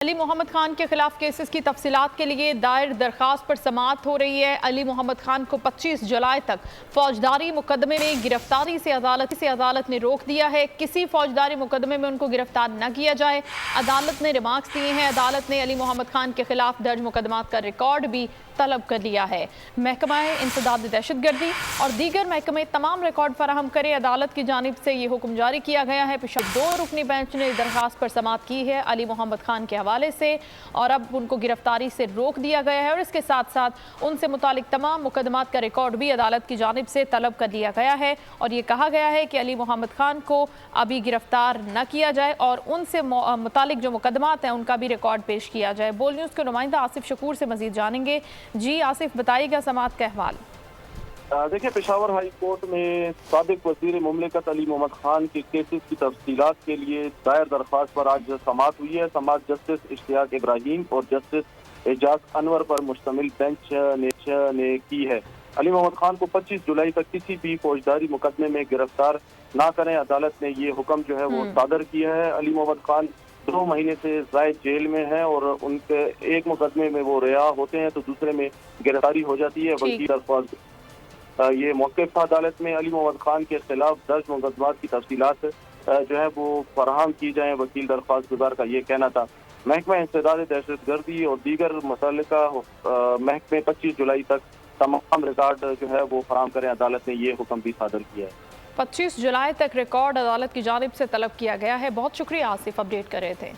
علی محمد خان کے خلاف کیسز کی تفصیلات کے لیے دائر درخواست پر سماعت ہو رہی ہے۔ علی محمد خان کو 25 جولائی تک فوجداری مقدمے میں گرفتاری سے عدالت نے روک دیا ہے۔ کسی فوجداری مقدمے میں ان کو گرفتار نہ کیا جائے۔ عدالت نے ریمارکس دیے ہیں۔ عدالت نے علی محمد خان کے خلاف درج مقدمات کا ریکارڈ بھی طلب کر لیا ہے۔ محکمہ انسداد دہشت گردی اور دیگر محکمے تمام ریکارڈ فراہم کرے۔ عدالت کی جانب سے یہ حکم جاری کیا گیا ہے۔ پشاور 2 رکنی بینچ نے درخواست پر سماعت کی ہے علی محمد خان کے حوالے سے، اور اب ان کو گرفتاری سے روک دیا گیا ہے، اور اس کے ساتھ ساتھ ان سے متعلق تمام مقدمات کا ریکارڈ بھی عدالت کی جانب سے طلب کر لیا گیا ہے، اور یہ کہا گیا ہے کہ علی محمد خان کو ابھی گرفتار نہ کیا جائے اور ان سے متعلق جو مقدمات ہیں ان کا بھی ریکارڈ پیش کیا جائے۔ بول نیوز کے نمائندہ آصف شکور سے مزید جانیں گے۔ جی آصف، بتائیے گا سماعت کا احوال۔ دیکھیں، پشاور ہائی کورٹ میں سابق وزیر مملکت علی محمد خان کے کیسز کی تفصیلات کے لیے دائر درخواست پر آج سماعت ہوئی ہے۔ سماعت جسٹس اشتیاق ابراہیم اور جسٹس اعجاز انور پر مشتمل بینچ نے کی ہے۔ علی محمد خان کو 25 جولائی تک کسی بھی فوجداری مقدمے میں گرفتار نہ کریں، عدالت نے یہ حکم جو ہے وہ صادر کیا ہے۔ علی محمد خان 2 مہینے سے زائد جیل میں ہیں، اور ان کے ایک مقدمے میں وہ رہا ہوتے ہیں تو دوسرے میں گرفتاری ہو جاتی ہے۔ وکیل درخواست یہ موقف تھا عدالت میں علی محمد خان کے خلاف درج مقدمات کی تفصیلات جو ہے وہ فراہم کی جائیں، وکیل درخواست گزار کا یہ کہنا تھا۔ محکمہ انسداد دہشت گردی اور دیگر متعلقہ محکمے 25 جولائی تک تمام ریکارڈ جو ہے وہ فراہم کریں، عدالت نے یہ حکم بھی صادر کیا ہے۔ 25 جولائی تک ریکارڈ عدالت کی جانب سے طلب کیا گیا ہے۔ بہت شکریہ آصف، اپڈیٹ کر رہے تھے۔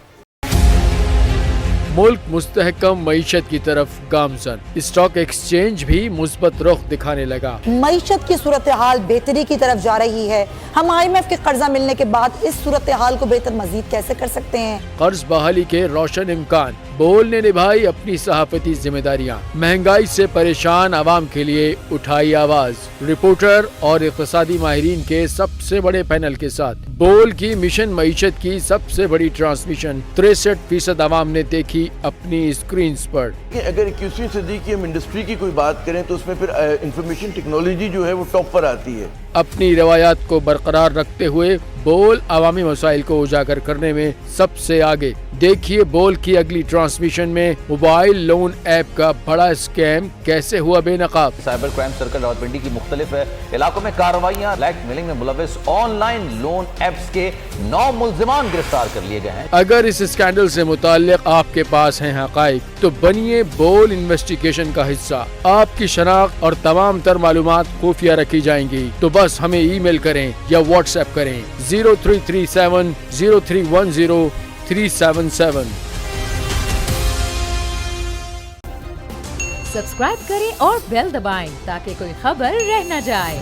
ملک مستحکم معیشت کی طرف گامزن، اسٹاک ایکسچینج بھی مثبت رخ دکھانے لگا۔ معیشت کی صورتحال بہتری کی طرف جا رہی ہے۔ ہم IMF کے قرضہ ملنے کے بعد اس صورتحال کو بہتر مزید کیسے کر سکتے ہیں؟ قرض بحالی کے روشن امکان، بول نے نبھائی اپنی صحافتی ذمہ داریاں، مہنگائی سے پریشان عوام کے لیے اٹھائی آواز۔ رپورٹر اور اقتصادی ماہرین کے سب سے بڑے پینل کے ساتھ بول کی مشن معیشت کی سب سے بڑی ٹرانسمیشن 63% عوام نے دیکھی اپنی اسکرینز پر۔ اگر 21ویں صدی کی ہم انڈسٹری کی کوئی بات کریں تو اس میں پھر انفارمیشن ٹیکنالوجی جو ہے وہ ٹاپ پر آتی ہے۔ اپنی روایات کو برقرار رکھتے ہوئے بول عوامی مسائل کو اجاگر کرنے میں سب سے آگے۔ دیکھیے بول کی اگلی ٹرانسمیشن میں موبائل لون ایپ کا بڑا اسکیم کیسے ہوا بے نقاب۔ سائبر کرائم سرکل راولپنڈی کی مختلف علاقوں میں کارروائیاں، بلیک میلنگ میں ملوث آن لائن لون ایپس کے 9 ملزمان گرفتار کر لیے گئے ہیں۔ اگر اس اسکینڈل سے متعلق آپ کے پاس ہیں حقائق تو بنیے بول انویسٹیگیشن کا حصہ۔ آپ کی شناخت اور تمام تر معلومات خفیہ رکھی جائیں گی، تو بس ہمیں ای میل کریں یا واٹس ایپ کریں 0337 0310 377۔ سبسکرائب کریں اور بیل دبائیں تاکہ کوئی خبر رہ نہ جائے۔